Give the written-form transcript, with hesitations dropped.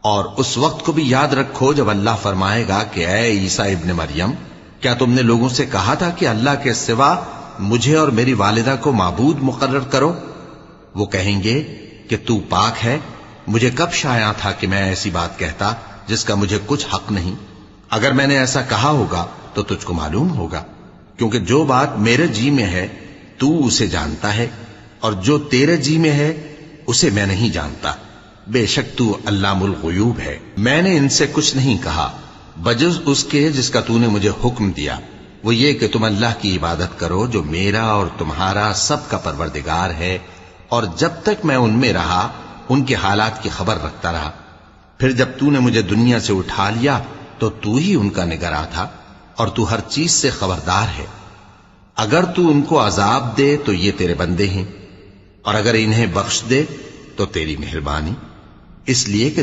और उस वक्त को भी याद रखो जब अल्लाह फरमाएगा कि ऐ ईसा इब्न मरियम, क्या तुमने लोगों से कहा था कि अल्लाह के सिवा मुझे और मेरी वालिदा को माबूद मुकर्रर करो? वो कहेंगे कि तू पाक है, मुझे कब शाया था कि मैं ऐसी बात कहता जिसका मुझे कुछ हक नहीं। अगर मैंने ऐसा कहा होगा तो तुझको मालूम होगा, क्योंकि जो बात मेरे जी में है तू उसे जानता है, और जो तेरे जी में है उसे मैं नहीं जानता। बेशक तू अल्लामुल गुयूब है। मैंने इनसे कुछ नहीं कहा बजुज़ उसके जिसका तूने मुझे हुक्म दिया, वो ये कि तुम अल्लाह की इबादत करो जो मेरा और तुम्हारा सबका परवरदिगार है, और जब तक मैं उनमें रहा उनके हालात की खबर रखता रहा। फिर जब तूने मुझे दुनिया से उठा लिया तो तू ही उनका निगरां था, और तू हर चीज से खबरदार है। अगर तू उनको अजाब दे तो ये तेरे बंदे हैं, और अगर इन्हें बख्श दे तो तेरी मेहरबानी, इसलिए कि